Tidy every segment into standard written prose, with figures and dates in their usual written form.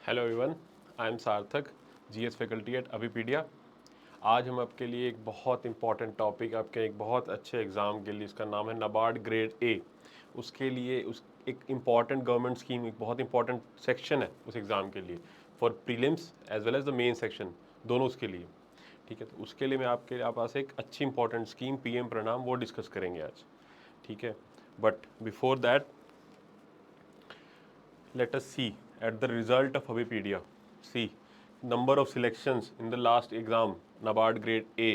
Hello everyone, I am सार्थक, GS faculty at Abhipedia. आज हम आपके लिए एक बहुत इंपॉर्टेंट टॉपिक, आपके एक बहुत अच्छे एग्ज़ाम के लिए, इसका नाम है नाबार्ड ग्रेड ए। उसके लिए उस एक इम्पॉर्टेंट गवर्नमेंट स्कीम, एक बहुत इंपॉर्टेंट सेक्शन है उस एग्ज़ाम के लिए, for prelims as well as the main section, दोनों उसके लिए। ठीक है, तो उसके लिए मैं आपके पास एक अच्छी इंपॉर्टेंट स्कीम पीएम प्रणाम वो डिस्कस करेंगे आज। ठीक है, but before that let us see at the result of Avipedia. See, number of selections in the last exam, NABARD grade A.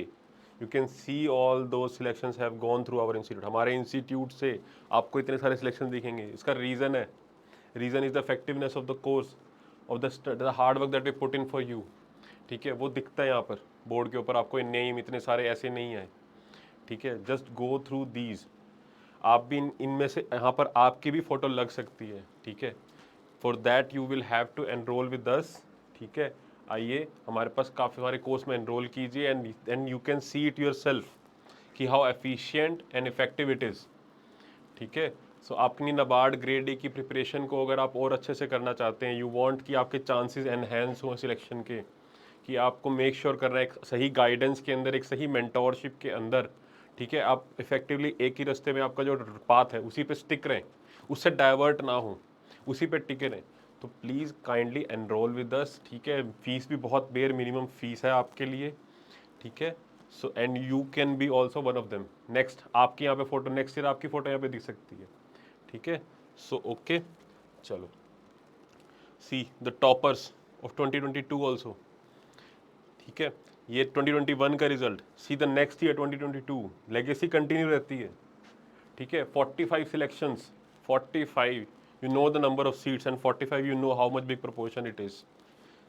You can see all those selections have gone through our institute. हमारे institute से आपको इतने सारे selection दिखेंगे। इसका reason है, reason is the effectiveness of the course, of the hard work that we put in for you. ठीक है, वो दिखता है यहाँ पर बोर्ड के ऊपर, आपको नेम इतने सारे ऐसे नहीं आए। ठीक है, जस्ट गो थ्रू दीज। आप भी इनमें से यहाँ पर आपकी भी फ़ोटो लग सकती है। ठीक है, for that you will have to enrol with us. ठीक है, आइए हमारे पास काफ़ी सारे कोर्स में एनरोल कीजिए and you can see it yourself कि how efficient and effective it is. ठीक है, सो अपनी नाबार्ड ग्रेड ए की प्रिपरेशन को अगर आप और अच्छे से करना चाहते हैं, यू वांट कि आपके चांसेस एनहेंस हों सिलेक्शन के, कि आपको मेक श्योर करना है एक सही गाइडेंस के अंदर, एक सही मेंटोरशिप के अंदर। ठीक है, आप इफेक्टिवली एक ही रास्ते में, आपका जो पाथ है उसी पे स्टिक रहें, उससे डाइवर्ट ना हो, उसी पे टिके रहें। तो please kindly enrol with us. ठीक है, फीस भी बहुत बेयर मिनिमम फीस है आपके लिए। ठीक है, so and you can be also one of them. Next आपकी यहाँ पे फोटो, नेक्स्ट ईयर आपकी फोटो यहाँ पे दिख सकती है। ठीक है, सो ओके, चलो see the toppers of 2022 also. ठीक है, ये 2021 का result, see the next year 2022 legacy continue रहती है। ठीक है, 45 selections, 45, you know the number of seats and 45 you know how much big proportion it is.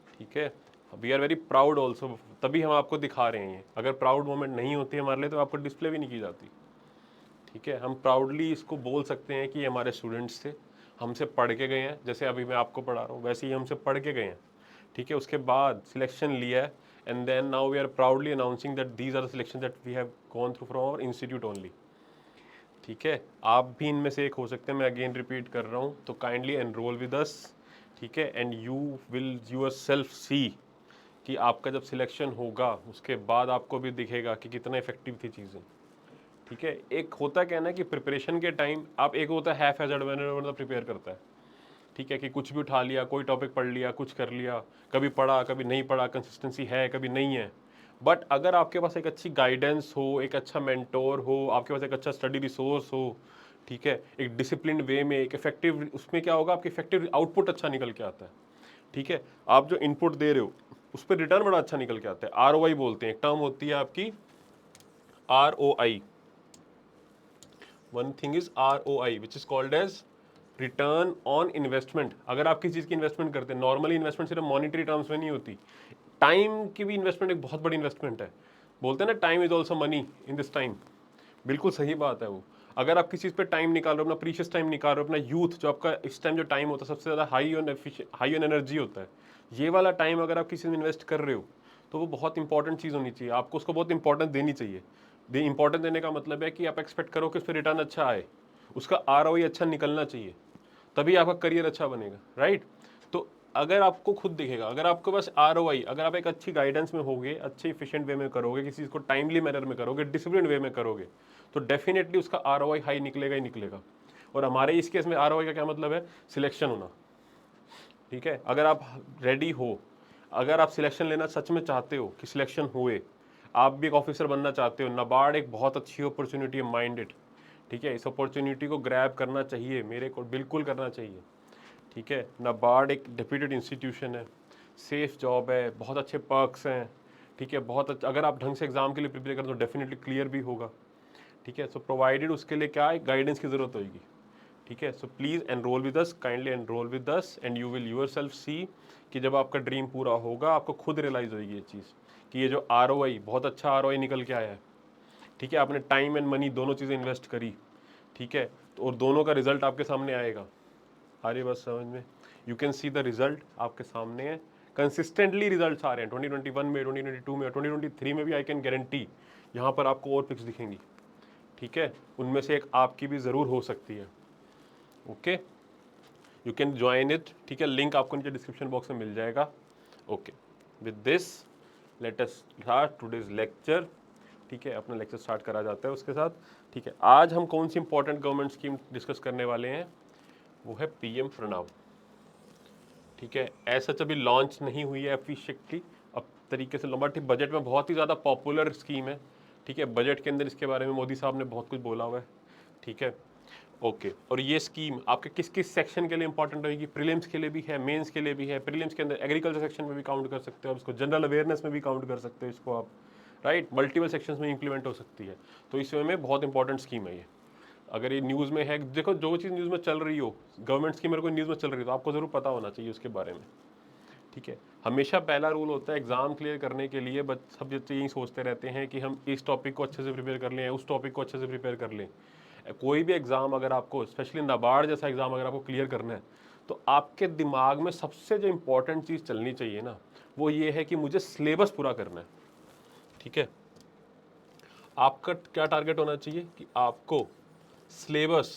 ठीक है, we are very proud also, तभी हम आपको दिखा रहे हैं। अगर प्राउड मोमेंट नहीं होती हमारे लिए तो आपको डिस्प्ले भी नहीं की जाती। ठीक है, हम प्राउडली इसको बोल सकते हैं कि ये हमारे स्टूडेंट्स थे, हमसे पढ़ के गए हैं, जैसे अभी मैं आपको पढ़ा रहा हूँ वैसे ही हमसे पढ़ के गए हैं। ठीक है, उसके बाद सिलेक्शन लिया है and then now we are proudly announcing that these are the selection that we have gone through from our institute only. ठीक है, आप भी इनमें से एक हो सकते हैं, मैं अगेन रिपीट कर रहा हूँ, तो काइंडली एनरोल विद अस। ठीक है, and you will yourself see कि आपका जब सिलेक्शन होगा उसके बाद आपको भी दिखेगा कि कितना इफेक्टिव थी चीज़ें। ठीक है, एक होता क्या है ना कि प्रिपरेशन के टाइम आप, एक होता है हैफ हैज़र्ड मैनर प्रिपेयर करता है। ठीक है, कि कुछ भी उठा लिया, कोई टॉपिक पढ़ लिया, कुछ कर लिया, कभी पढ़ा कभी नहीं पढ़ा, कंसिस्टेंसी है कभी नहीं है। बट अगर आपके पास एक अच्छी गाइडेंस हो, एक अच्छा मेंटोर हो, आपके पास एक अच्छा स्टडी रिसोर्स हो, ठीक है, एक डिसिप्लिन वे में, एक इफेक्टिव, उसमें क्या होगा, आपकी इफेक्टिव आउटपुट अच्छा निकल के आता है। ठीक है, आप जो इनपुट दे रहे हो उस पर रिटर्न बड़ा अच्छा निकल के आता है। ROI बोलते हैं, एक टर्म होती है आपकी ROI। One thing is ROI which is called as return on investment. अगर आप किसी चीज़ की इन्वेस्टमेंट करते हैं, नॉर्मली इन्वेस्टमेंट सिर्फ मॉनिटरी टर्म्स में नहीं होती, टाइम की भी इन्वेस्टमेंट एक बहुत बड़ी इन्वेस्टमेंट है। बोलते हैं ना, time is also money in this time. बिल्कुल सही बात है वो। अगर आप किसी चीज़ पे टाइम निकाल रहे हो, अपना प्रीशियस टाइम निकाल रहे हो, अपना यूथ जो आपका इस टाइम जो टाइम होता है सबसे ज़्यादा हाई ऑन एनर्जी होता है, ये वाला टाइम अगर आप किसी में इन्वेस्ट कर रहे हो तो वो बहुत इंपॉर्टेंट चीज़ होनी चाहिए, आपको उसको बहुत इंपॉर्टेंस देनी चाहिए। इंपॉर्टेंस देने का मतलब है कि आप एक्सपेक्ट करो कि उस पर रिटर्न अच्छा आए, उसका ROI अच्छा निकलना चाहिए, तभी आपका करियर अच्छा बनेगा। राइट, तो अगर आपको खुद दिखेगा, अगर आपको बस ROI, अगर आप एक अच्छी गाइडेंस में होगे, अच्छे इफिशिएंट वे में करोगे, किसी चीज़ को टाइमली मैनर में करोगे, डिसिप्लिन वे में करोगे, तो डेफिनेटली उसका ROI हाई निकलेगा ही निकलेगा। और हमारे इस केस में ROI का क्या मतलब है, सिलेक्शन होना। ठीक है, अगर आप रेडी हो, अगर आप सिलेक्शन लेना सच में चाहते हो कि सिलेक्शन हुए, आप भी एक ऑफिसर बनना चाहते हो, नाबार्ड एक बहुत अच्छी अपॉर्चुनिटी है, माइंड इट। ठीक है, इस अपॉर्चुनिटी को ग्रैब करना चाहिए, मेरे को बिल्कुल करना चाहिए। ठीक है, नाबार्ड एक डेप्यूटेड इंस्टीट्यूशन है, सेफ जॉब है, बहुत अच्छे पर्क्स हैं। ठीक है, बहुत अच्छा, अगर आप ढंग से एग्जाम के लिए प्रिपेयर करें तो डेफिनेटली क्लियर भी होगा। ठीक है, सो प्रोवाइडेड उसके लिए क्या है, गाइडेंस की ज़रूरत होगी। ठीक है, so please enrol with us, kindly enrol with us and you will yourself see कि जब आपका ड्रीम पूरा होगा आपको खुद रियलाइज़ होगी ये चीज़ कि ये जो ROI, बहुत अच्छा ROI निकल के आया है। ठीक है, आपने टाइम एंड मनी दोनों चीज़ें इन्वेस्ट करी। ठीक है, तो और दोनों का रिजल्ट आपके सामने आएगा। आ रही बस समझ में, you can see the result आपके सामने है, कंसिस्टेंटली रिजल्ट्स आ रहे हैं 2021 में, 2022 में, 2023 में भी। आई कैन गारंटी यहाँ पर आपको और पिक्स दिखेंगी। ठीक है, उनमें से एक आपकी भी ज़रूर हो सकती है। Okay, you can join it, ठीक है, लिंक आपको नीचे डिस्क्रिप्शन बॉक्स में मिल जाएगा। Okay, with this let us start today's lecture, ठीक है, अपना लेक्चर स्टार्ट करा जाता है उसके साथ, ठीक है। आज हम कौन सी इंपॉर्टेंट गवर्नमेंट स्कीम डिस्कस करने वाले हैं, वो है पीएम प्रणाम, ठीक है। ऐसा अभी लॉन्च नहीं हुई है ऑफिशियली, अब तरीके से लंबा, ठीक, बजट में बहुत ही ज़्यादा पॉपुलर स्कीम है, ठीक है। बजट के अंदर इसके बारे में मोदी साहब ने बहुत कुछ बोला हुआ है, ठीक है। ओके, और ये स्कीम आपके किस किस सेक्शन के लिए इंपॉर्टेंट रहेगी, प्रीलिम्स के लिए भी है, मेंस के लिए भी है। प्रीलिम्स के अंदर एग्रीकल्चर सेक्शन में भी काउंट कर सकते हो, इसको जनरल अवेयरनेस में भी काउंट कर सकते हो इसको आप, राइट, मल्टीपल सेक्शंस में इंप्लीमेंट हो सकती है। तो इस वे में बहुत इंपॉर्टेंट स्कीम है ये। अगर ये न्यूज़ में है, देखो जो चीज़ न्यूज़ में चल रही हो, गवर्नमेंट स्कीम मेरे को न्यूज़ में चल रही है, तो आपको ज़रूर पता होना चाहिए उसके बारे में, ठीक है। हमेशा पहला रूल होता है एग्जाम क्लियर करने के लिए, सब बच्चे यही सोचते रहते हैं कि हम इस टॉपिक को अच्छे से प्रिपेयर कर लें, उस टॉपिक को अच्छे से प्रिपेयर कर लें। कोई भी एग्जाम अगर आपको, स्पेशली नाबार्ड जैसा एग्जाम अगर आपको क्लियर करना है, तो आपके दिमाग में सबसे जो इंपॉर्टेंट चीज़ चलनी चाहिए ना, वो ये है कि मुझे सिलेबस पूरा करना है, ठीक है। आपका क्या टारगेट होना चाहिए कि आपको सिलेबस,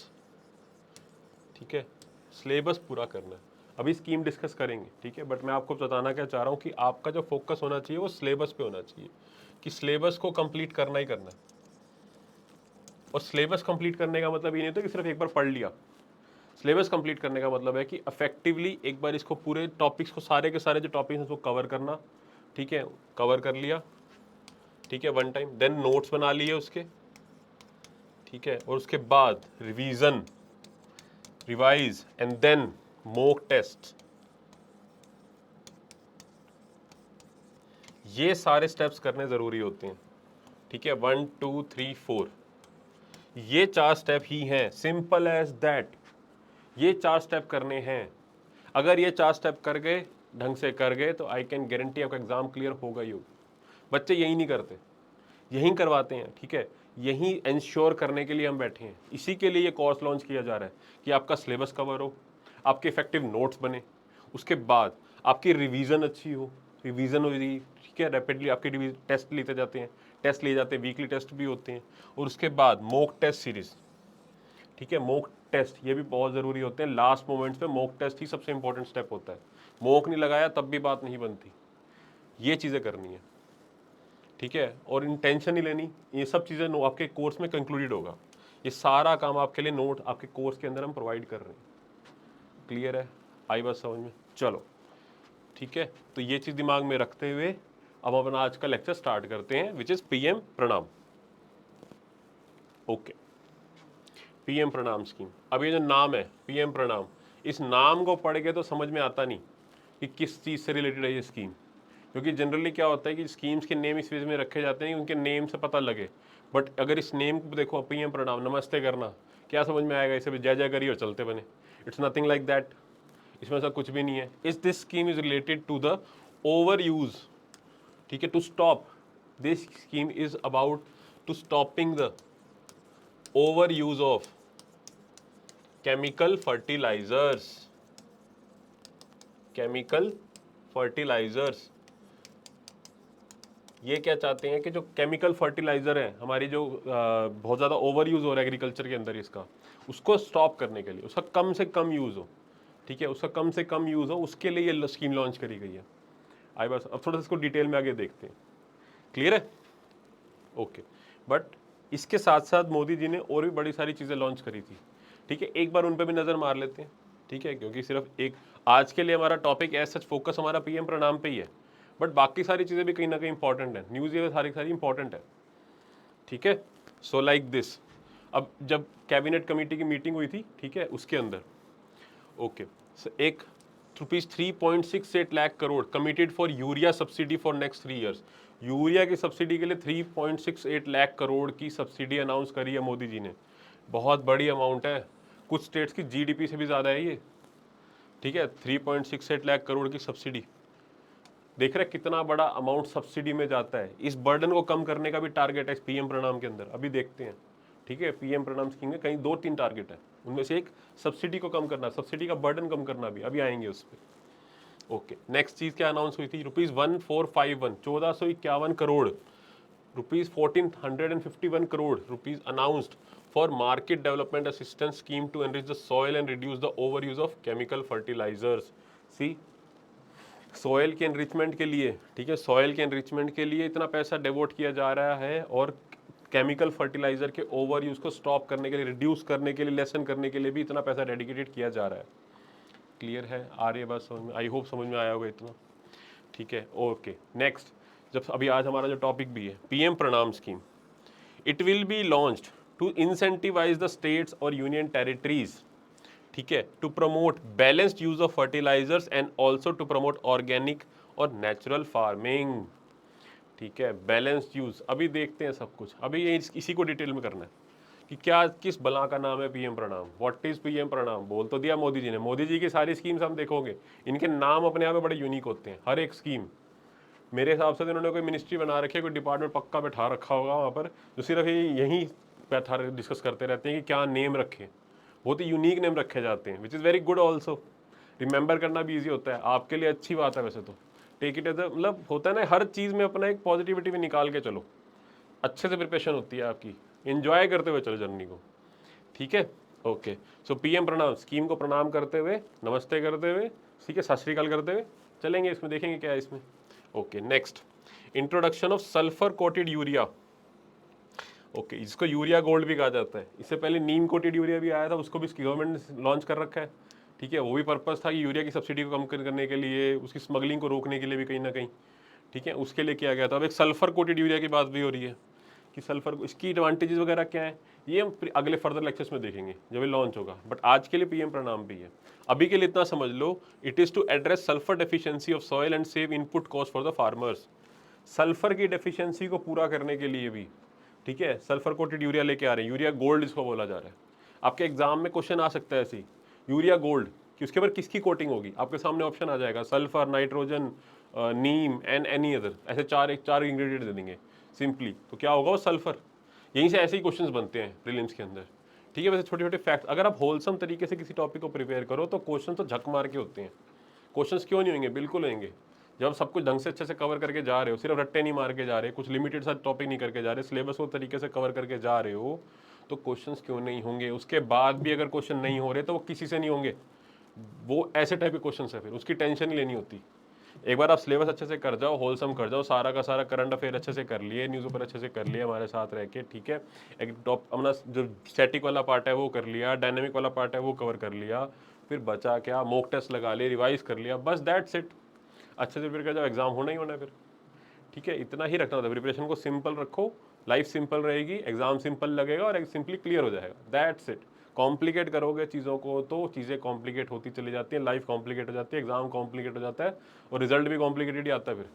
ठीक है, सिलेबस पूरा करना है। अभी स्कीम डिस्कस करेंगे, ठीक है, बट मैं आपको बताना क्या चाह रहा हूँ कि आपका जो फोकस होना चाहिए वो सिलेबस पे होना चाहिए, कि सिलेबस को कंप्लीट करना ही करना है। और सिलेबस कंप्लीट करने का मतलब ये नहीं होता कि सिर्फ एक बार पढ़ लिया। सिलेबस कंप्लीट करने का मतलब है कि इफेक्टिवली एक बार इसको पूरे टॉपिक्स को, सारे के सारे जो टॉपिक्स हैं उसको कवर करना, ठीक है, कवर कर लिया, ठीक है, वन टाइम, देन नोट्स बना लिए उसके, ठीक है, और उसके बाद revision, revise and then mock test. ये सारे स्टेप्स करने ज़रूरी होते हैं, ठीक है, 1 2 3 4, ये 4 स्टेप ही हैं, सिंपल एज दैट। ये 4 स्टेप करने हैं, अगर ये 4 स्टेप कर गए, ढंग से कर गए, तो आई कैन गारंटी आपका एग्जाम क्लियर होगा ही होगा। बच्चे यही नहीं करते, यही करवाते हैं, ठीक है। यही इंश्योर करने के लिए हम बैठे हैं, इसी के लिए ये कोर्स लॉन्च किया जा रहा है कि आपका सिलेबस कवर हो, आपके इफेक्टिव नोट्स बने, उसके बाद आपकी रिवीजन अच्छी हो, रिवीजन हो रही, ठीक है, रैपिडली आपके टेस्ट लेते जाते हैं, टेस्ट लिए जाते हैं, वीकली टेस्ट भी होते हैं, और उसके बाद मॉक टेस्ट सीरीज, ठीक है। मॉक टेस्ट ये भी बहुत ज़रूरी होते हैं, लास्ट मोमेंट्स पे मॉक टेस्ट ही सबसे इंपॉर्टेंट स्टेप होता है। मॉक नहीं लगाया तब भी बात नहीं बनती, ये चीज़ें करनी है, ठीक है। और इन टेंशन नहीं लेनी, ये सब चीज़ें आपके कोर्स में कंक्लूडेड होगा। ये सारा काम आपके लिए नोट आपके कोर्स के अंदर हम प्रोवाइड कर रहे हैं। क्लियर है, आई बात समझ में? चलो ठीक है, तो ये चीज़ दिमाग में रखते हुए अब अपना आज का लेक्चर स्टार्ट करते हैं, विच इज़ पीएम प्रणाम। Okay, PM Pranam scheme. अब ये जो नाम है पीएम प्रणाम, इस नाम को पढ़ के तो समझ में आता नहीं कि किस चीज़ से रिलेटेड है ये स्कीम, क्योंकि जनरली क्या होता है कि स्कीम्स के नेम इस वजह में रखे जाते हैं कि उनके नेम से पता लगे। बट अगर इस नेम को देखो, पीएम प्रणाम, नमस्ते करना, क्या समझ में आएगा? इसे भी जय जय करिए और चलते बने। इट्स नथिंग लाइक दैट, इसमें ऐसा कुछ भी नहीं है। इस this scheme is related to the over use, ठीक है, to stop, this scheme is about to stopping the over use of chemical fertilizers, chemical fertilizers. ये क्या चाहते हैं कि जो केमिकल फर्टिलाइजर है हमारी, जो बहुत ज़्यादा ओवर यूज़ हो रहा है एग्रीकल्चर के अंदर इसका, उसको स्टॉप करने के लिए, उसका कम से कम यूज़ हो, ठीक है, उसका कम से कम यूज़ हो, उसके लिए ये स्कीम लॉन्च करी गई है। आई बस अब थोड़ा सा इसको डिटेल में आगे देखते हैं। क्लियर है? ओके, बट इसके साथ साथ मोदी जी ने और भी बड़ी सारी चीज़ें लॉन्च करी थी, ठीक है, एक बार उन पर भी नज़र मार लेते हैं, ठीक है, क्योंकि सिर्फ एक आज के लिए हमारा टॉपिक एज सच फोकस हमारा पीएम प्रणाम पे ही है, बट बाकी सारी चीज़ें भी कहीं ना कहीं इंपॉर्टेंट है, न्यूज़ ये सारी सारी इंपॉर्टेंट है, ठीक है। सो लाइक दिस, अब जब कैबिनेट कमेटी की मीटिंग हुई थी, ठीक है, उसके अंदर ओके, एक ₹3.68 lakh crore committed for urea subsidy for next 3 years. Urea की सब्सिडी के लिए 3.68 लाख करोड़ की सब्सिडी अनाउंस करी है मोदी जी ने। बहुत बड़ी अमाउंट है, कुछ स्टेट्स की जीडीपी से भी ज़्यादा है ये, ठीक है। 3.68 लाख करोड़ की सब्सिडी, देख रहे कितना बड़ा अमाउंट सब्सिडी में जाता है। इस बर्डन को कम करने का भी टारगेट है इस पीएम प्रणाम के अंदर, अभी देखते हैं, ठीक है। पीएम प्रणाम स्कीम में कहीं 2-3 टारगेट है, उनमें से एक सब्सिडी को कम करना, सब्सिडी का बर्डन कम करना भी, अभी आएंगे उस पर। ओके, नेक्स्ट चीज़ क्या अनाउंस हुई थी? ₹1451, 1451 crore rupees 1451 crore rupees announced for market development assistance scheme to enrich the soil and reduce the over use of chemical fertilizers. See, soil के एनरिचमेंट के लिए, ठीक है, सॉइल के एनरिचमेंट के लिए इतना पैसा डिवोट किया जा रहा है, और केमिकल फर्टिलाइजर के ओवर यूज को स्टॉप करने के लिए, रिड्यूस करने के लिए, लेसन करने के लिए भी इतना पैसा डेडिकेटेड किया जा रहा है। क्लियर है? आ रही है बात समझ में? आई होप समझ में आया होगा इतना। ठीक है, ओके। नेक्स्ट, जब अभी आज हमारा जो टॉपिक भी है PM Pranam scheme, it will be launched to incentivize the states और यूनियन टेरिटरीज, ठीक है, to promote balanced use of fertilizers and also to promote organic और नेचुरल फार्मिंग। ठीक है, बैलेंस्ड यूज। अभी देखते हैं सब कुछ, अभी ये इसी को डिटेल में करना है कि क्या किस बला का नाम है पीएम प्रणाम। व्हाट इज पीएम प्रणाम? बोल तो दिया मोदी जी ने। मोदी जी की सारी स्कीम्स हम देखोगे, इनके नाम अपने आप में बड़े यूनिक होते हैं, हर एक स्कीम। मेरे हिसाब से तो इन्होंने कोई मिनिस्ट्री बना रखी है, कोई डिपार्टमेंट पक्का बैठा रखा होगा वहाँ पर, जो सिर्फ यही बैठा डिस्कस करते रहते हैं कि क्या नेम रखें। बहुत ही यूनिक नेम रखे जाते हैं, which is very good also. Remember करना भी ईजी होता है, आपके लिए अच्छी बात है वैसे तो। टेक इट एज मतलब होता है ना, हर चीज़ में अपना एक पॉजिटिविटी भी निकाल के चलो, अच्छे से प्रिपरेशन होती है आपकी, एंजॉय करते हुए चलो जर्नी को। ठीक है, ओके। सो पीएम प्रणाम स्कीम को प्रणाम करते हुए, नमस्ते करते हुए, ठीक है, सत श्री अकाल करते हुए चलेंगे, इसमें देखेंगे क्या है इसमें। Okay, next, introduction of sulphur coated urea. Okay, इसको यूरिया गोल्ड भी कहा जाता है। इससे पहले नीम कोटेड यूरिया भी आया था, उसको भी गवर्नमेंट ने लॉन्च कर रखा है। ठीक है, वो भी पर्पस था कि यूरिया की सब्सिडी को कम करने के लिए, उसकी स्मगलिंग को रोकने के लिए भी कहीं ना कहीं, ठीक है, उसके लिए किया गया था। अब एक सल्फर कोटेड यूरिया की बात भी हो रही है कि सल्फर, इसकी एडवांटेजेस वगैरह क्या है, ये हम अगले फर्दर लेक्चर्स में देखेंगे जब ये लॉन्च होगा। बट आज के लिए पीएम प्रणाम भी है। अभी के लिए इतना समझ लो, it is to address sulphur deficiency of soil and save input cost for the farmers. Sulphur की डेफिशिएंसी को पूरा करने के लिए भी, ठीक है, सल्फर कोटेड यूरिया लेके आ रहे हैं, यूरिया गोल्ड इसको बोला जा रहा है। आपके एग्जाम में क्वेश्चन आ सकता है ऐसी, यूरिया गोल्ड कि उसके ऊपर किसकी कोटिंग होगी, आपके सामने ऑप्शन आ जाएगा, sulphur, nitrogen, Neem and any other, ऐसे चार इंग्रेडिएंट दे देंगे सिंपली, तो क्या होगा वो सल्फर। यहीं से ऐसे ही क्वेश्चंस बनते हैं प्रीलिम्स के अंदर। ठीक है, वैसे छोटे छोटे फैक्ट्स, अगर आप होलसम तरीके से किसी टॉपिक को प्रिपेयर करो तो क्वेश्चन तो झक मार के होते हैं। क्वेश्चंस क्यों नहीं होंगे, बिल्कुल होंगे। जब सब कुछ ढंग से अच्छे से कवर करके जा रहे हो, सिर्फ रट्टे नहीं मार के जा रहे, कुछ लिमिटेड सा टॉपिक नहीं करके जा रहे, सिलेबस को तरीके से कवर करके जा रहे हो, तो क्वेश्चंस क्यों नहीं होंगे। उसके बाद भी अगर क्वेश्चन नहीं हो रहे तो वो किसी से नहीं होंगे, वो ऐसे टाइप के क्वेश्चन है, फिर उसकी टेंशन नहीं लेनी होती। एक बार आप सिलेबस अच्छे से कर जाओ, होलसम कर जाओ, सारा का सारा करंट अफेयर अच्छे से कर लिए, न्यूज़ पेपर अच्छे से कर लिए हमारे साथ रह के, ठीक है, एक टॉप अपना जो स्टैटिक वाला पार्ट है वो कर लिया, डायनेमिक वाला पार्ट है वो कवर कर लिया, फिर बचा क्या, मॉक टेस्ट लगा लिए, रिवाइज कर लिया, बस दैट्स इट। अच्छे से प्रिपेयर कर जाओ, एग्जाम होना ही होना है फिर। ठीक है, इतना ही रखना होता है, प्रिपरेशन को सिंपल रखो, लाइफ सिंपल रहेगी, एग्जाम सिंपल लगेगा और सिंपली क्लियर हो जाएगा, दैट्स इट। कॉम्प्लिकेट करोगे चीज़ों को तो चीज़ें कॉम्प्लिकेट होती चली जाती हैं, लाइफ कॉम्प्लिकेट हो जाती है, एग्जाम कॉम्प्लिकेट हो जाता है और रिजल्ट भी कॉम्प्लिकेटेड ही आता है फिर।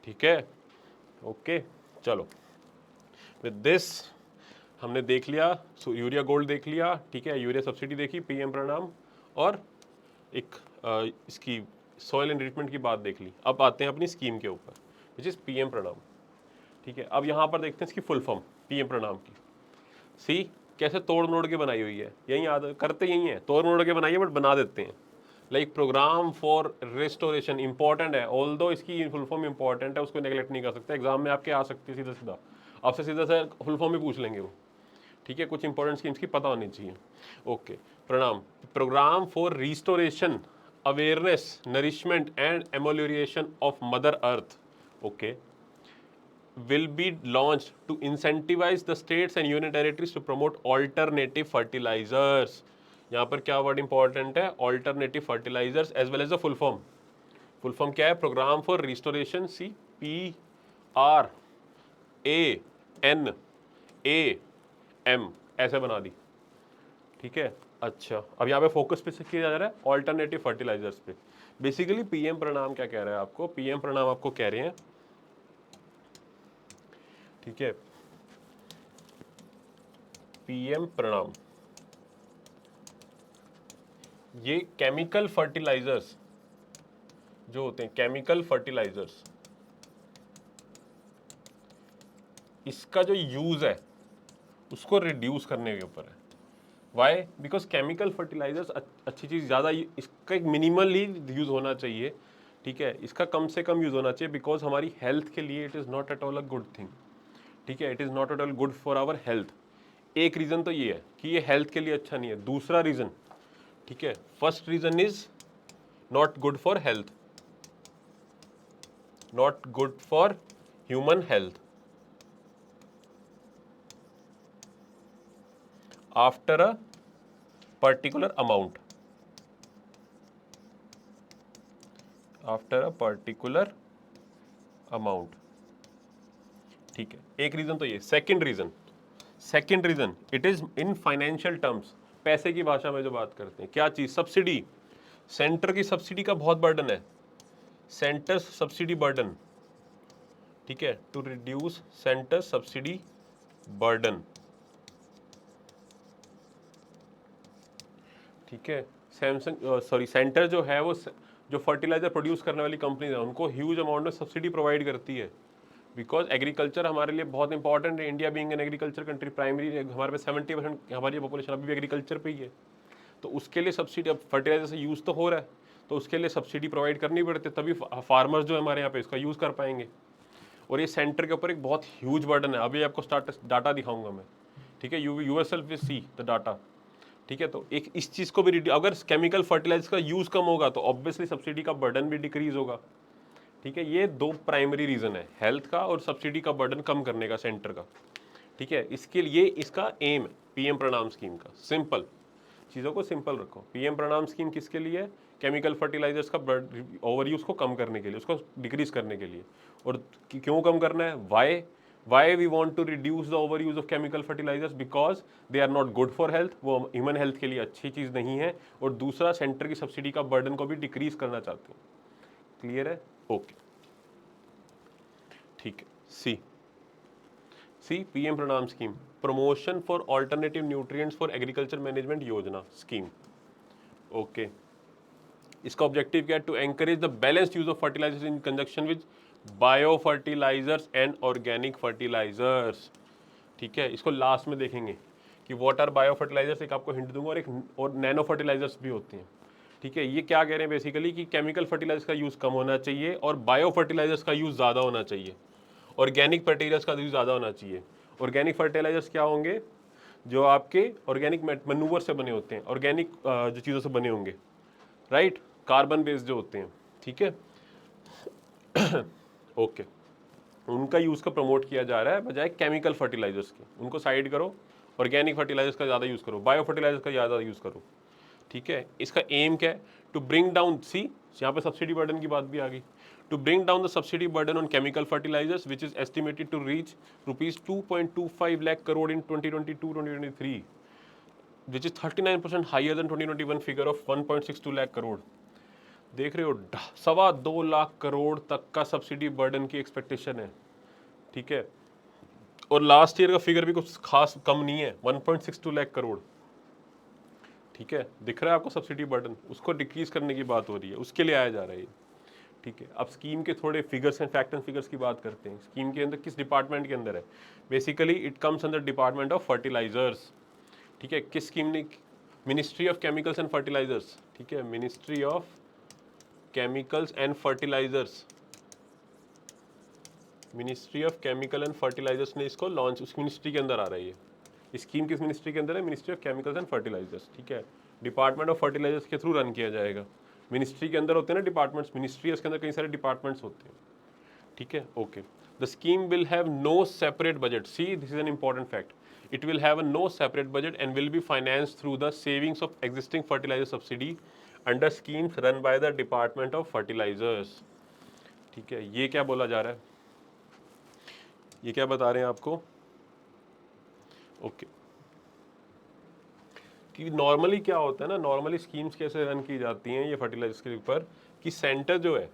ठीक है, ओके, चलो विद दिस हमने देख लिया, यूरिया गोल्ड देख लिया, ठीक है, यूरिया सब्सिडी देखी, पीएम प्रणाम, और एक इसकी सॉइल एनरिचमेंट की बात देख ली। अब आते हैं अपनी स्कीम के ऊपर, विच इज़ पीएम प्रणाम। ठीक है, अब यहाँ पर देखते हैं इसकी फुल फॉर्म पीएम प्रणाम की। सी, कैसे तोड़ मोड़ के बनाई हुई है, यही याद करते यही है, तोड़ मोड़ के बनाइए बट बना देते हैं। Like programme for restoration, important है, ऑल दो इसकी फुल फॉर्म इंपॉर्टेंट है, उसको नेगलेक्ट नहीं कर सकते, एग्जाम में आपके आ सकती है सीधा सीधा, आपसे सीधा से फुल फॉर्म भी पूछ लेंगे वो। ठीक है, कुछ इंपॉर्टेंट स्कीम्स की पता होनी चाहिए। Okay, PRANAM, programme for restoration, awareness, nourishment and amelioration of mother earth, okay, will be launched to incentivize the states and union territories to promote alternative fertilizers. यहाँ पर क्या वर्ड इंपॉर्टेंट है, alternative fertilizers as well as the full form. Full form क्या है, programme for restoration, PRANAM, ऐसे बना दी। ठीक है, अच्छा, अब यहाँ पे फोकस पे किया जा रहा है ऑल्टरनेटिव फर्टिलाइजर्स पे। बेसिकली पीएम प्रणाम क्या कह रहा है आपको, पीएम प्रणाम आपको कह रहे हैं, ठीक है, पीएम प्रणाम ये केमिकल फर्टिलाइजर्स जो होते हैं, केमिकल फर्टिलाइजर्स, इसका जो यूज है उसको रिड्यूस करने के ऊपर है। वाई, बिकॉज केमिकल फर्टिलाइजर्स अच्छी चीज़, ज़्यादा इसका एक मिनिमल ही यूज़ होना चाहिए। ठीक है, इसका कम से कम यूज़ होना चाहिए, बिकॉज हमारी हेल्थ के लिए it is not at all a good thing. ठीक है, it is not at all good for our health. एक रीज़न तो ये है कि ये हेल्थ के लिए अच्छा नहीं है। दूसरा रीज़न, ठीक है, first reason is not good for health, not good for human health. After a particular amount, after a particular amount, ठीक है, एक रीजन तो ये। Second reason it is in financial terms, पैसे की भाषा में जो बात करते हैं, क्या चीज, सब्सिडी। सेंटर की सब्सिडी का बहुत बर्डन है, सेंटर सब्सिडी बर्डन, ठीक है, to reduce centre subsidy burden, ठीक है। सैमसंग सॉरी सेंटर जो है वो जो फर्टिलाइजर प्रोड्यूस करने वाली कंपनी है उनको ह्यूज अमाउंट में सब्सिडी प्रोवाइड करती है, बिकॉज एग्रीकल्चर हमारे लिए बहुत इंपॉर्टेंट है। India being an agriculture country, primary हमारे पे 70% हमारी पॉपुलेशन अभी भी एग्रीकल्चर पे ही है, तो उसके लिए सब्सिडी, अब फर्टिलाइजर से यूज़ तो हो रहा है तो उसके लिए सब्सिडी प्रोवाइड करनी पड़ती है, तभी फार्मर्स जो है हमारे यहाँ पे इसका यूज़ कर पाएंगे। और ये सेंटर के ऊपर एक बहुत ह्यूज बर्डन है। अभी आपको डाटा दिखाऊंगा मैं, ठीक है, U S L will see the data, ठीक है। तो एक इस चीज़ को भी अगर केमिकल फर्टिलाइजर का यूज़ कम होगा तो ऑब्वियसली सब्सिडी का बर्डन भी डिक्रीज होगा, ठीक है। ये दो प्राइमरी रीज़न है, हेल्थ का और सब्सिडी का बर्डन कम करने का सेंटर का, ठीक है। इसके लिए इसका एम है पीएम प्रणाम स्कीम का। सिंपल चीज़ों को सिंपल रखो। पीएम प्रणाम स्कीम किसके लिए? केमिकल फर्टिलाइजर्स का ओवर यूज़ को कम करने के लिए, उसको डिक्रीज करने के लिए। और क्यों कम करना है? Why we want to reduce the over use of chemical fertilizers? Because they are not good for health, वो ह्यूमन हेल्थ के लिए अच्छी चीज़ नहीं है। और दूसरा, सेंटर की सब्सिडी का बर्डन को भी डिक्रीज करना चाहते हैं। क्लियर है? ओके, ठीक है। See PM Pranam scheme, promotion for alternative nutrients for agriculture management योजना स्कीम। ओके, इसका ऑब्जेक्टिव क्या है? To encourage the balanced use of fertilizers in conjunction with bio fertilizers and organic fertilizers, ठीक है। इसको लास्ट में देखेंगे कि व्हाट आर बायो फर्टिलाइजर्स, एक आपको हिंट दूंगा, और नैनो फर्टिलाइजर्स भी होते हैं, ठीक है। ये क्या कह रहे हैं बेसिकली कि केमिकल फर्टिलाइजर्स का यूज़ कम होना चाहिए और बायो फर्टिलाइजर्स का यूज़ ज़्यादा होना चाहिए, ऑर्गेनिक फर्टिलाइजर्स का यूज़ ज़्यादा होना चाहिए। ऑर्गेनिक फर्टिलाइजर्स क्या होंगे? जो आपके ऑर्गेनिक मनूवर से बने होते हैं, ऑर्गेनिक जो चीज़ों से बने होंगे, राइट, कार्बन बेस्ड जो होते हैं, ठीक है। ओके, उनका यूज़ का प्रमोट किया जा रहा है बजाय केमिकल फर्टिलाइजर्स के। उनको साइड करो, ऑर्गेनिक फर्टिलाइजर्स का ज़्यादा यूज़ करो, बायो फर्टिलाइजर्स का ज़्यादा यूज़ करो, ठीक है। इसका एम क्या है? टू ब्रिंग डाउन, सी यहाँ पे सब्सिडी बर्डन की बात भी आ गई, to bring down the subsidy burden on chemical fertilizers which is estimated to reach ₹2.25 lakh crore in 2022-2023, which is 39% higher than 2021 figure of 1.62 lakh crore। देख रहे हो, 2.25 लाख करोड़ तक का सब्सिडी बर्डन की एक्सपेक्टेशन है, ठीक है। और लास्ट ईयर का फिगर भी कुछ खास कम नहीं है, 1.62 लाख करोड़, ठीक है। दिख रहा है आपको सब्सिडी बर्डन, उसको डिक्रीज करने की बात हो रही है, उसके लिए आया जा रहा है, ठीक है। अब स्कीम के थोड़े figures and fact and figures की बात करते हैं। स्कीम के अंदर किस डिपार्टमेंट के अंदर है? Basically it comes under department of fertilizers, ठीक है। किस स्कीम ने? Ministry of chemicals and fertilizers, ठीक है, ministry of chemicals and fertilizers, ministry of chemical and fertilizers ने इसको लॉन्च, उस मिनिस्ट्री के अंदर आ रही है। स्कीम किस मिनिस्ट्री के अंदर है? Ministry of chemicals and fertilizers, ठीक है। डिपार्टमेंट ऑफ फर्टिलाइजर्स के थ्रू रन किया जाएगा। मिनिस्ट्री के अंदर होते हैं ना डिपार्टमेंट्स, मिनिस्ट्री के अंदर कई सारे डिपार्टमेंट्स होते हैं, ठीक है। Okay, the scheme will have no separate budget, see this is an important fact, it will have a no separate budget and will be financed through the savings of existing fertilizer subsidy under schemes run by the Department of Fertilizers, ठीक है। ये क्या बोला जा रहा है? ये क्या बता रहे हैं आपको? ओके, कि नॉर्मली क्या होता है ना, नॉर्मली स्कीम्स कैसे रन की जाती हैं ये फर्टिलाइजर्स के ऊपर, कि सेंटर जो है,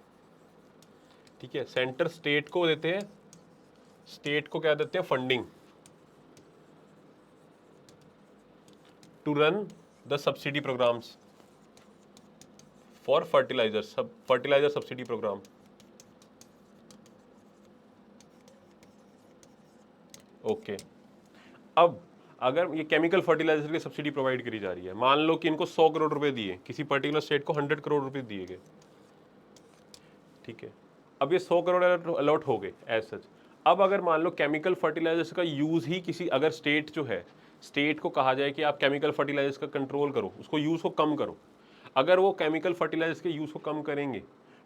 ठीक है, सेंटर स्टेट को देते हैं, स्टेट को क्या देते हैं? Funding to run the subsidy programmes for fertilizers, fertilizer subsidy programme. Okay, अब अगर ये केमिकल फर्टिलाइजर की सब्सिडी प्रोवाइड करी जा रही है, मान लो कि इनको 100 करोड़ रुपए दिए, किसी पर्टिकुलर स्टेट को 100 करोड़ रुपए दिए गए, ठीक है। अब ये 100 करोड़ अलॉट हो गए एज सच। अब अगर मान लो केमिकल फर्टिलाइजर्स का यूज़ ही किसी, अगर स्टेट जो है, स्टेट को कहा जाए कि आप केमिकल फर्टिलाइजर्स का कंट्रोल करो, उसको यूज़ को कम करो, अगर वो केमिकल फर्टिलाइजर्स के यूज़ को कम करेंगे,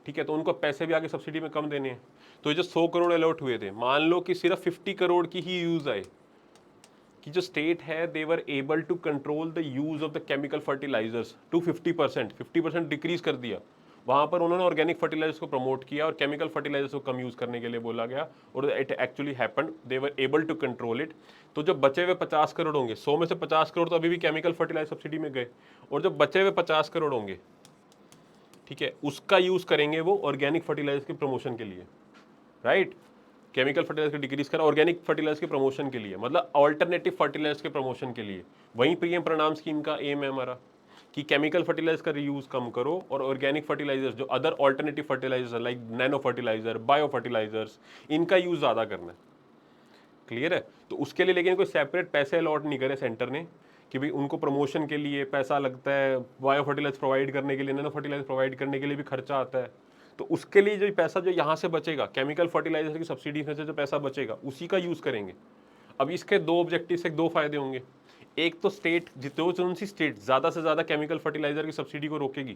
ठीक है, तो उनको पैसे भी आगे सब्सिडी में कम देने हैं। तो ये जो 100 करोड़ अलॉट हुए थे, मान लो कि सिर्फ 50 करोड़ की ही यूज़ आए, कि जो स्टेट है they were able to control the use of the chemical fertilisers to 50%, 50% decrease कर दिया। वहाँ पर उन्होंने ऑर्गेनिक फर्टिलाइजर्स को प्रमोट किया और केमिकल फर्टिलाइजर्स को कम यूज़ करने के लिए बोला गया, और it actually happened, they were able to control it. तो जो बचे हुए 50 करोड़ होंगे, 100 में से 50 करोड़ तो अभी भी केमिकल फर्टिलाइजर सब्सिडी में गए, और जो बचे हुए 50 करोड़ होंगे, ठीक है, उसका यूज़ करेंगे वो ऑर्गेनिक फर्टिलाइजर के प्रमोशन के लिए, राइट। केमिकल फर्टिलाइजर को डिक्रीज करा ऑर्गेनिक फर्टिलाइजर के प्रमोशन के लिए, मतलब अल्टरनेटिव फर्टिलाइजर के प्रमोशन के लिए। वहीं पीएम प्रणाम स्कीम का एम है हमारा कि केमिकल फर्टिलाइजर का रीयूज कम करो और ऑर्गेनिक फर्टिलाइजर, जो other alternative fertilizer like nano fertilizer, bio fertilizers, इनका यूज ज़्यादा करना है। क्लियर है। तो उसके लिए लेकिन कोई सेपरेट पैसे अलॉट नहीं करे सेंटर ने कि भाई उनको प्रमोशन के लिए पैसा लगता है, बायो फर्टिलाइजर प्रोवाइड करने के लिए, नैनो फर्टिलाइजर प्रोवाइड करने के लिए भी खर्चा आता है। तो उसके लिए जो पैसा जो यहाँ से बचेगा, केमिकल फर्टिलाइजर की सब्सिडी में से जो पैसा बचेगा उसी का यूज़ करेंगे। अब इसके दो ऑब्जेक्टिव से दो फायदे होंगे। एक तो स्टेट, जितने कौन सी स्टेट ज़्यादा से ज़्यादा केमिकल फर्टिलाइजर की सब्सिडी को रोकेगी,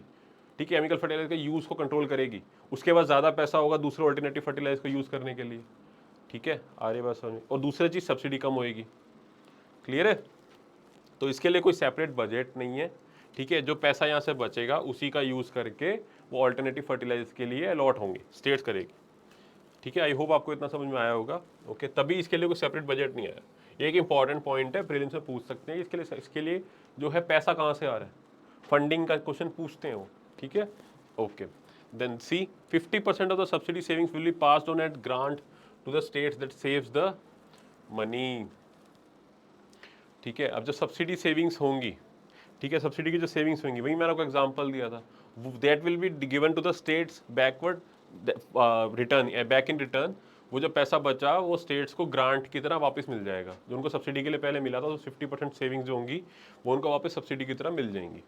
ठीक है, केमिकल फर्टिलाइजर के यूज़ को कंट्रोल करेगी, उसके बाद ज़्यादा पैसा होगा दूसरे ऑल्टरनेटिव फर्टिलाइजर को यूज़ करने के लिए, ठीक है, आर्य बात समझ। और दूसरी चीज़ सब्सिडी कम होएगी। क्लियर है। तो इसके लिए कोई सेपरेट बजट नहीं है, ठीक है, जो पैसा यहाँ से बचेगा उसी का यूज़ करके वो ऑल्टरनेटिव फर्टिलाइजर्स के लिए अलॉट होंगे, स्टेट्स करेगी, ठीक है। आई होप आपको इतना समझ में आया होगा। ओके, तभी इसके लिए कोई सेपरेट बजट नहीं आया। एक इंपॉर्टेंट पॉइंट है, प्रीलिम्स में पूछ सकते हैं इसके लिए जो है पैसा कहाँ से आ रहा है, फंडिंग का क्वेश्चन पूछते हैं वो, ठीक है। Okay, then see 50% of the subsidy savings will be passed on at grant to the states that saves the money, ठीक है। अब जो सब्सिडी सेविंग्स होंगी, ठीक है, सब्सिडी की जो सेविंग्स होंगी, वही मैंने आपको एग्जांपल दिया था, that will be given to the states backward return, back in return. वो जो पैसा बचा वो स्टेट्स को ग्रांट की तरह वापस मिल जाएगा, जो उनको सब्सिडी के लिए पहले मिला था, तो 50% सेविंग्स जो होंगी वो उनको वापस सब्सिडी की तरह मिल जाएंगी,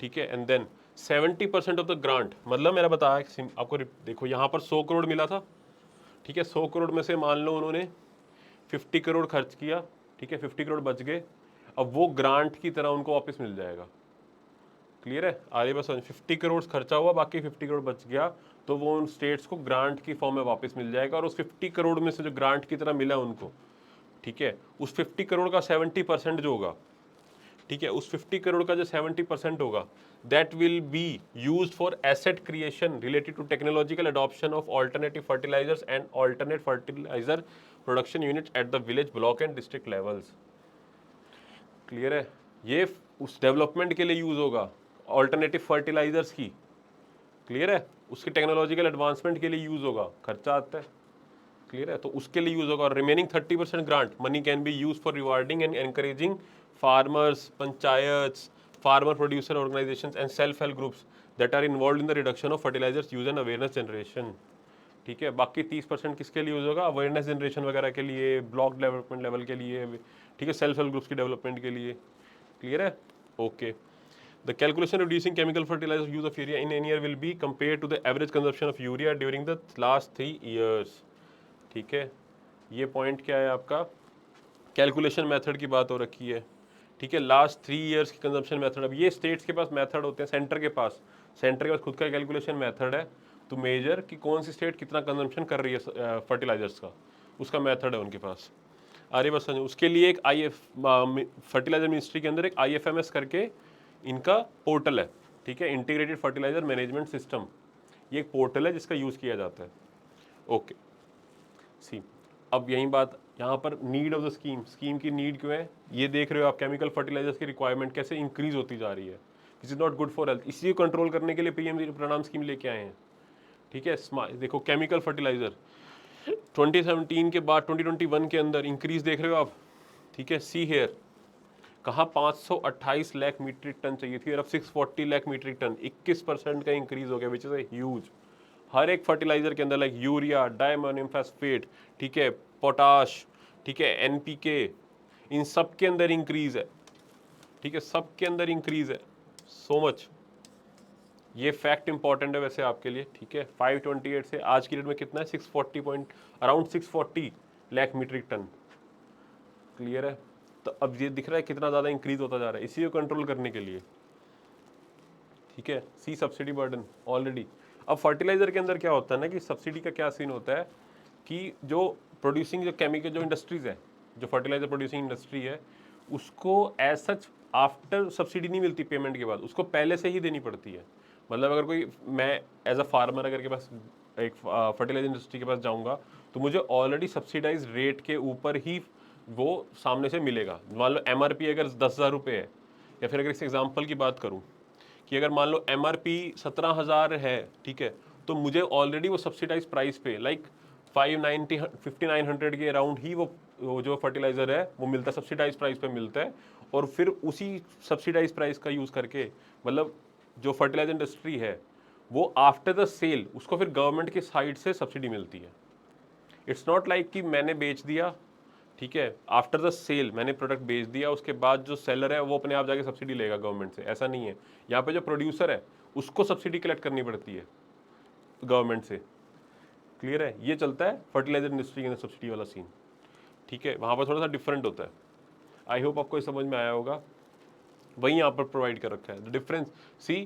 ठीक है। And then 70% of the grant, मतलब मैंने बताया आपको, देखो यहाँ पर 100 करोड़ मिला था, ठीक है, 100 करोड़ में से मान लो उन्होंने 50 करोड़ खर्च किया, ठीक है, 50 करोड़ बच गए, अब वो ग्रांट की तरह उनको वापस मिल जाएगा। क्लियर है, आगे बस 50 करोड़ खर्चा हुआ, बाकी 50 करोड़ बच गया, तो वो उन स्टेट्स को ग्रांट की फॉर्म में वापस मिल जाएगा, और उस 50 करोड़ में से जो ग्रांट की तरह मिला उनको, ठीक है, उस 50 करोड़ का 70% जो होगा, ठीक है, उस 50 करोड़ का जो 70% होगा, that will be used for asset creation related to technological adoption of alternative fertilizers and alternate fertilizer production unit at the village, block and district levels. Clear है, ये उस डेवलपमेंट के लिए यूज होगा ऑल्टरनेटिव फर्टिलाइजर्स की। Clear है, उसकी technological advancement के लिए यूज होगा, खर्चा आता है। क्लियर है, तो उसके लिए यूज होगा। और remaining 30% grant money can be use for rewarding and encouraging farmers, panchayats, farmer producer organizations and self help groups that are involve in the reduction of fertilizers use and awareness generation, ठीक है। बाकी 30% किसके लिए use होगा, awareness generation वगैरह के लिए, block development level के लिए, ठीक है, सेल्फ हेल्प ग्रुप्स की डेवलपमेंट के लिए। क्लियर है, okay. The calculation reducing chemical fertilizer use of urea in any year will be compared to the average consumption of urea during the last 3 years, ठीक है। ये पॉइंट क्या है आपका, कैलकुलेशन मेथड की बात हो रखी है, ठीक है, लास्ट 3 ईयर्स की कंजम्पशन मेथड। अब ये स्टेट्स के पास मेथड होते हैं, सेंटर के पास खुद का कैलकुलेशन मेथड है टू मेजर कि कौन सी स्टेट कितना कंजम्पशन कर रही है फर्टिलाइजर्स का, उसका मेथड है उनके पास। अरे बस उसके लिए एक फर्टिलाइजर मिनिस्ट्री के अंदर एक IFMS करके इनका पोर्टल है, ठीक है, इंटीग्रेटेड फर्टिलाइजर मैनेजमेंट सिस्टम। ये एक पोर्टल है जिसका यूज़ किया जाता है। ओके, सी अब यही बात यहाँ पर, नीड ऑफ द स्कीम की नीड क्यों है, ये देख रहे हो आप, केमिकल फर्टिलाइजर्स की रिक्वायरमेंट कैसे इंक्रीज होती जा रही है, this is not good for health. इसी को कंट्रोल करने के लिए PM प्रणाम स्कीम लेके आए हैं, ठीक है। देखो केमिकल फर्टिलाइजर 2017 के बाद 2021 के अंदर इंक्रीज देख रहे हो आप, ठीक है। सी हेयर, कहाँ 528 लाख मीट्रिक टन चाहिए थी और अब 640 लाख मीट्रिक टन, 21% का इंक्रीज हो गया, विच इज ए ह्यूज। हर एक फर्टिलाइजर के अंदर लाइक यूरिया, डायमोनियम फास्फेट, ठीक है, पोटाश, ठीक है, NPK, इन सब के अंदर इंक्रीज है, ठीक है, सब के अंदर इंक्रीज है, सो मच। ये फैक्ट इंपॉर्टेंट है वैसे आपके लिए, ठीक है। 528 से आज की डेट में कितना है, 640 point around 640 lakh metric ton. Clear है। तो अब ये दिख रहा है कितना ज़्यादा इंक्रीज होता जा रहा है, इसी को कंट्रोल करने के लिए, ठीक है। सी सब्सिडी बर्डन ऑलरेडी। अब फर्टिलाइजर के अंदर क्या होता है ना कि सब्सिडी का क्या सीन होता है कि जो प्रोड्यूसिंग जो केमिकल जो इंडस्ट्रीज है, जो फर्टिलाइजर प्रोड्यूसिंग इंडस्ट्री है, उसको एज सच आफ्टर सब्सिडी नहीं मिलती पेमेंट के बाद, उसको पहले से ही देनी पड़ती है। मतलब अगर कोई, मैं एज अ फार्मर अगर के पास एक फर्टिलाइजर इंडस्ट्री के पास जाऊंगा तो मुझे ऑलरेडी सब्सिडाइज रेट के ऊपर ही वो सामने से मिलेगा। मान लो एमआरपी अगर 10,000 रुपये है, या फिर अगर इस एग्जाम्पल की बात करूँ कि अगर मान लो एमआरपी 17,000 है, ठीक है, तो मुझे ऑलरेडी वो सब्सिडाइज प्राइस पे लाइक 590 5900 के अराउंड ही वो जो फर्टिलाइजर है वो मिलता है, सब्सिडाइज प्राइस पे मिलता है। और फिर उसी सब्सिडाइज प्राइस का यूज़ करके, मतलब जो फर्टिलाइजर इंडस्ट्री है वो आफ्टर द सेल उसको फिर गवर्नमेंट की साइड से सब्सिडी मिलती है। इट्स नॉट लाइक कि मैंने बेच दिया, ठीक है, आफ्टर द सेल मैंने प्रोडक्ट बेच दिया, उसके बाद जो सेलर है वो अपने आप जाके सब्सिडी लेगा गवर्नमेंट से, ऐसा नहीं है। यहाँ पे जो प्रोड्यूसर है उसको सब्सिडी कलेक्ट करनी पड़ती है गवर्नमेंट से। क्लियर है। ये चलता है फर्टिलाइजर इंडस्ट्री के अंदर सब्सिडी वाला सीन, ठीक है। वहाँ पर थोड़ा सा डिफरेंट होता है। आई होप आपको समझ में आया होगा। वही यहाँ पर प्रोवाइड कर रखा है द डिफरेंस। सी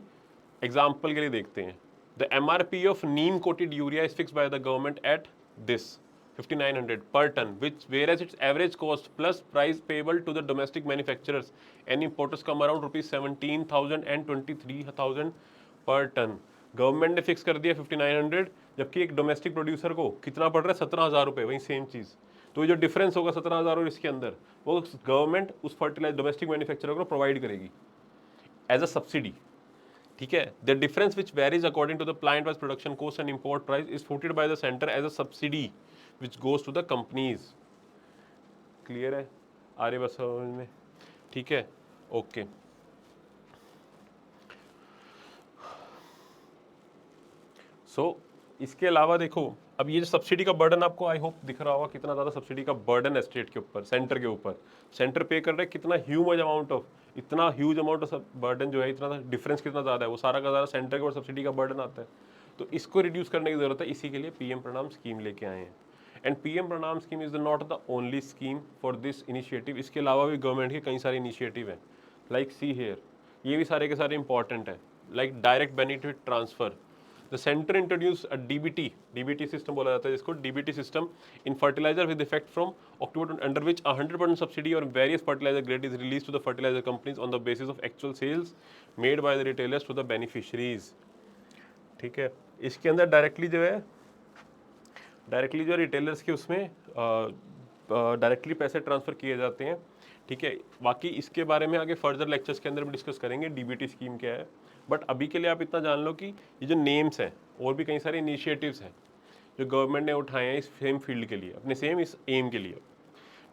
एग्जाम्पल के लिए देखते हैं, the MRP of Neem coated urea is fix by the government at this 5900 per ton, which whereas its average cost plus price payable to the domestic manufacturers and importers come around rupees 17,000 and 23,000 per ton। Government ने fix कर दिया 5900, जबकि एक domestic producer को कितना पड़ रहा है, 17,000 रुपये, वही सेम चीज़। तो जो डिफरेंस होगा 17,000 और इसके अंदर, वो गवर्नमेंट उस फर्टिलाइजर डोमेस्टिक मैन्युफैक्चरर को प्रोवाइड करेगी एज अ सब्सिडी, ठीक है। The difference which varies according to the plant wise production cost and import price is footed by the centre as a subsidy which goes to the companies. Clear है, आ रही बस समझ में, ठीक है, ओके। सो इसके अलावा देखो, अब ये जो सब्सिडी का बर्डन आपको आई होप दिख रहा होगा, कितना ज़्यादा सब्सिडी का बर्डन है स्टेट के ऊपर, सेंटर के ऊपर। सेंटर पे कर रहा है कितना ह्यूज अमाउंट ऑफ, इतना ह्यूज अमाउंट ऑफ बर्डन जो है, इतना डिफरेंस कितना ज़्यादा है, वो सारा का सारा सेंटर के ऊपर सब्सिडी का बर्डन आता है। तो इसको रिड्यूस करने की ज़रूरत है, इसी के लिए पीएम प्रणाम स्कीम लेके आए हैं। And PM Pranam scheme is not the only scheme for this initiative. इसके अलावा भी गवर्नमेंट के कई सारे इनिशिएटिव हैं, लाइक सी हेयर, ये भी सारे के सारे इंपॉर्टेंट है। Like direct benefit transfer, the centre introduce a DBT system बोला जाता है जिसको, DBT system in fertiliser with effect from October, under which 100% subsidy और various fertiliser grade is release to the fertiliser companies on the basis of actual sales made by the retailers to the beneficiaries, ठीक है। इसके अंदर directly जो retailers के उसमें directly पैसे transfer किए जाते हैं, ठीक है। बाकी इसके बारे में आगे फर्दर लेक्चर्स के अंदर भी डिस्कस करेंगे डीबीटी स्कीम क्या है। बट अभी के लिए आप इतना जान लो कि ये जो नेम्स हैं और भी कई सारे इनिशिएटिव्स हैं जो गवर्नमेंट ने उठाए हैं इस सेम फील्ड के लिए, अपने सेम इस एम के लिए,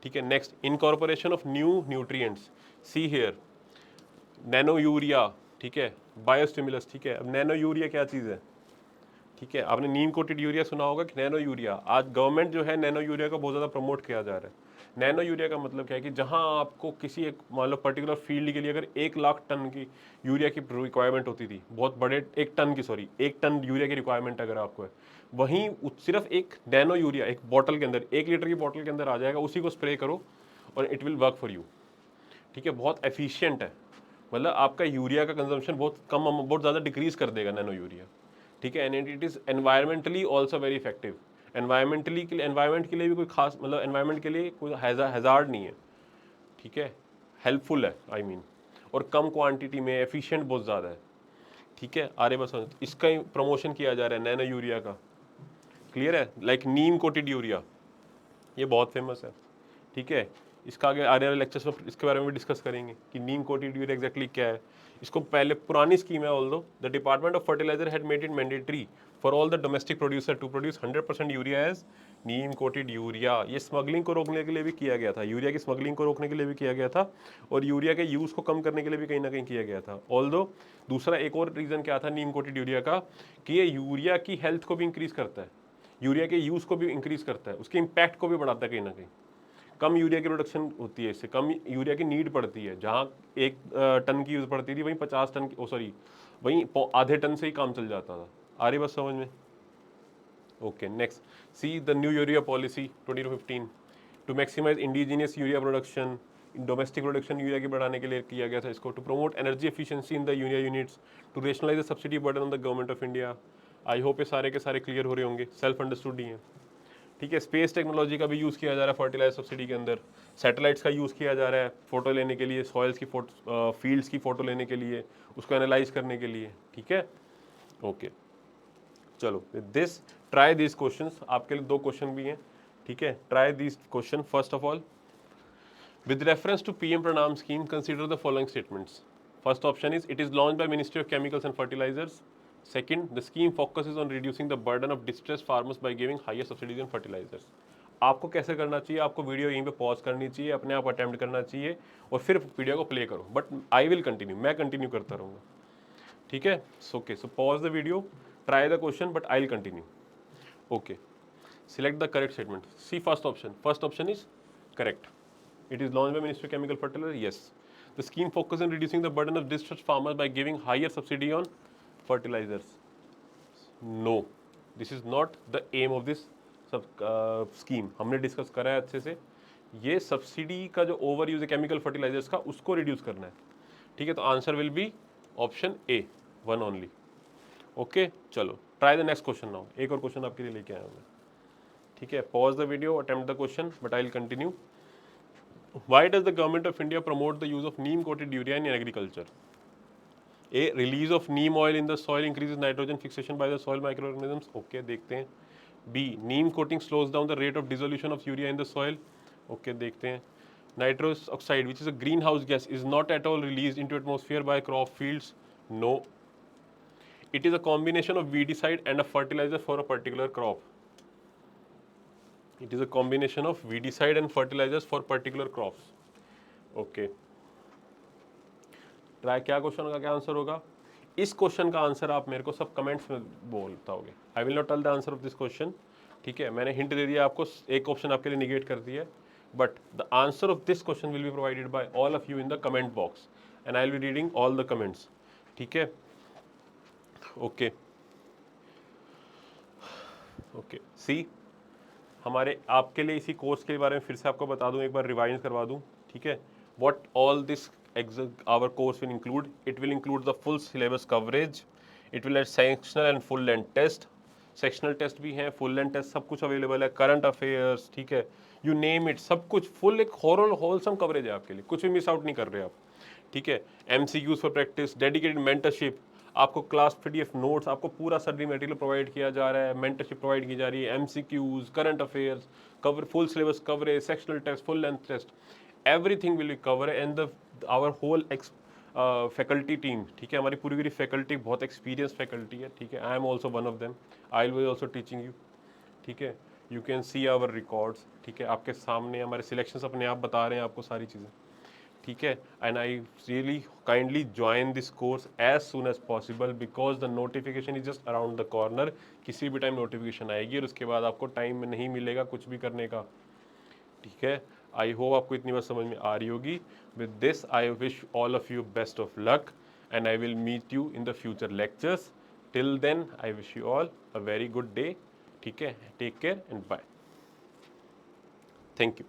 ठीक है। Next, incorporation of new nutrients, see here, nano urea, ठीक है, बायोस्टिमुलस, ठीक है। अब नैनो यूरिया क्या चीज़ है, ठीक है, आपने नीम कोटेड यूरिया सुना होगा कि नैनो यूरिया, आज गवर्नमेंट जो है नैनो यूरिया को बहुत ज़्यादा प्रमोट किया जा रहा है। नैनो यूरिया का मतलब क्या है कि जहां आपको किसी एक मान लो पर्टिकुलर फील्ड के लिए अगर 1 लाख टन की यूरिया की रिक्वायरमेंट होती थी, बहुत बड़े 1 टन यूरिया की रिक्वायरमेंट अगर आपको है, वहीं सिर्फ एक नैनो यूरिया एक बॉटल के अंदर, 1 लीटर की बॉटल के अंदर आ जाएगा, उसी को स्प्रे करो और it will work for you, ठीक है। बहुत एफिशिएंट है, मतलब आपका यूरिया का कंजम्पशन बहुत ज़्यादा डिक्रीज कर देगा नैनो यूरिया, ठीक है। And it is environmentally also very effective. Environment के लिए भी कोई खास, मतलब एनवायरमेंट के लिए कोई हैज़ार्ड नहीं है, ठीक है, हेल्पफुल है आई मीन, और कम क्वांटिटी में, एफिशिएंट बहुत ज़्यादा है, ठीक है। आरे बस इसका ही प्रमोशन किया जा रहा है नैनो यूरिया का। क्लियर है। लाइक नीम कोटेड यूरिया, ये बहुत फेमस है, ठीक है। इसका आगे आने वाले लेक्चर्स में इसके बारे में भी डिस्कस करेंगे कि नीम कोटेड यूरिया एग्जैक्टली क्या है। इसको पहले पुरानी स्कीम है, although the department of fertilizer had made it mandatory for all the domestic producer to produce 100% urea as neem coated urea. ये स्मगलिंग को रोकने के लिए भी किया गया था, यूरिया की स्मगलिंग को रोकने के लिए भी किया गया था, और यूरिया के यूज़ को कम करने के लिए भी कहीं ना कहीं किया गया था। ऑल्दो दूसरा एक और रीज़न क्या था नीम कोटेड यूरिया का, कि ये यूरिया की हेल्थ को भी इंक्रीज़ करता है, यूरिया के यूज़ को भी इंक्रीज़ करता है, उसके इम्पैक्ट को भी बढ़ाता है कहीं ना कहीं। कम यूरिया की प्रोडक्शन होती है, इससे कम यूरिया की नीड पड़ती है। जहाँ 1 टन की यूज़ पड़ती थी वहीं 50 टन की, सॉरी वहीं आधे टन से ही काम चल जाता था। आ रही बस समझ में? Okay, next, see the new urea policy 2015 to maximize indigenous urea production, domestic production urea की बढ़ाने के लिए किया गया था इसको। To promote energy efficiency in the urea units, to rationalize the subsidy burden on the government of India. I hope ये सारे के सारे क्लियर हो रहे होंगे, सेल्फ अंडरस्टूड ही हैं। ठीक है, स्पेस टेक्नोलॉजी का भी यूज़ किया जा रहा है फर्टिलाइजर सब्सिडी के अंदर। सैटेलाइट्स का यूज़ किया जा रहा है फोटो लेने के लिए, सॉइल्स की फोटो, फील्ड्स की फोटो लेने के लिए, उसको एनालाइज करने के लिए। ठीक है, ओके चलो, with this try this questions. आपके लिए 2 क्वेश्चन भी हैं। ठीक है, try this question. First of all, with reference to PM Pranam scheme, consider the following statements. First option is, it is launched by Ministry of Chemicals and Fertilizers. Second, the scheme focuses on reducing the burden of distressed farmers by giving higher subsidies on fertilizers. आपको कैसे करना चाहिए? आपको video यहीं पे pause करनी चाहिए, अपने आप अटेम्प्ट करना चाहिए और फिर वीडियो को प्ले करो। बट आई विल कंटिन्यू, मैं कंटिन्यू करता रहूँगा। ठीक है, okay, so pause the video, try the question, but I will continue. Okay, select the correct statement. See first option. First option is correct. It is launched by Ministry of Chemical Fertilizer. Yes. The scheme focuses on reducing the burden of distressed farmers by giving higher subsidy on fertilizers. No, this is not the aim of this scheme. हमने discuss करा है अच्छे से। ये subsidy का जो over use है chemical fertilisers का, उसको रिड्यूस करना है। ठीक है, तो answer will be option A, 1 only. Okay, चलो try the next question now. एक और क्वेश्चन आपके लिए लेके आया हूँ मैं। ठीक है, pause the video, attempt the question, but I will continue. Why does the government of India promote the use of neem coated urea in agriculture? A, release of neem oil in the soil increases nitrogen fixation by the soil microorganisms. Okay, देखते हैं। B, neem coating slows down the rate of dissolution of urea in the soil. Okay, देखते हैं। Nitrous oxide, which is a greenhouse gas, is not at all released into atmosphere by crop fields. No. It is a combination of weedicide and a fertilizer for a particular crop. It is a combination of weedicide and fertilizers for particular crops. Okay. Try, क्या question का क्या answer होगा? इस question का answer आप मेरे को सब कमेंट्स में बोलता होगे। I will not tell the answer of this question. ठीक है, मैंने हिंट दे दिया आपको, एक ऑप्शन आपके लिए निगेट कर दिया, but the answer of this question will be provided by all of you in the comment box and I will be reading all the comments. ठीक है, ओके ओके। सी, हमारे आपके लिए इसी कोर्स के बारे में फिर से आपको बता दूं, एक बार रिवाइज करवा दूं। ठीक है, what all this our course will include. It will include the full syllabus coverage. It will have sectional and full length test. Sectional test भी हैं, फुल लेंथ टेस्ट, सब कुछ अवेलेबल है, करंट अफेयर्स, ठीक है, यू नेम इट, सब कुछ full, एक होलसम कवरेज है आपके लिए, कुछ भी मिस आउट नहीं कर रहे आप। ठीक है, MCQs for practice, dedicated mentorship, आपको क्लास PDF नोट्स, आपको पूरा स्टडी मटेरियल प्रोवाइड किया जा रहा है, मेंटरशिप प्रोवाइड की जा रही है, MCQs, current affairs, cover, full syllabus coverage, sectional test, full length test, everything will be cover and the our whole faculty team. ठीक है, हमारी पूरी पूरी फैकल्टी बहुत एक्सपीरियंस फैकल्टी है। ठीक है, I am also one of them, I will be also teaching you. ठीक है, you can see our records. ठीक है, आपके सामने हमारे सिलेक्शंस अपने आप बता रहे हैं आपको सारी चीज़ें। ठीक है, and I really kindly join this course as soon as possible because the notification is just around the corner. किसी भी टाइम नोटिफिकेशन आएगी और उसके बाद आपको टाइम नहीं मिलेगा कुछ भी करने का। ठीक है, आई होप आपको इतनी बात समझ में आ रही होगी। With this I wish all of you best of luck and I will meet you in the future lectures. Till then I wish you all a very good day. ठीक है, take care and bye. Thank you.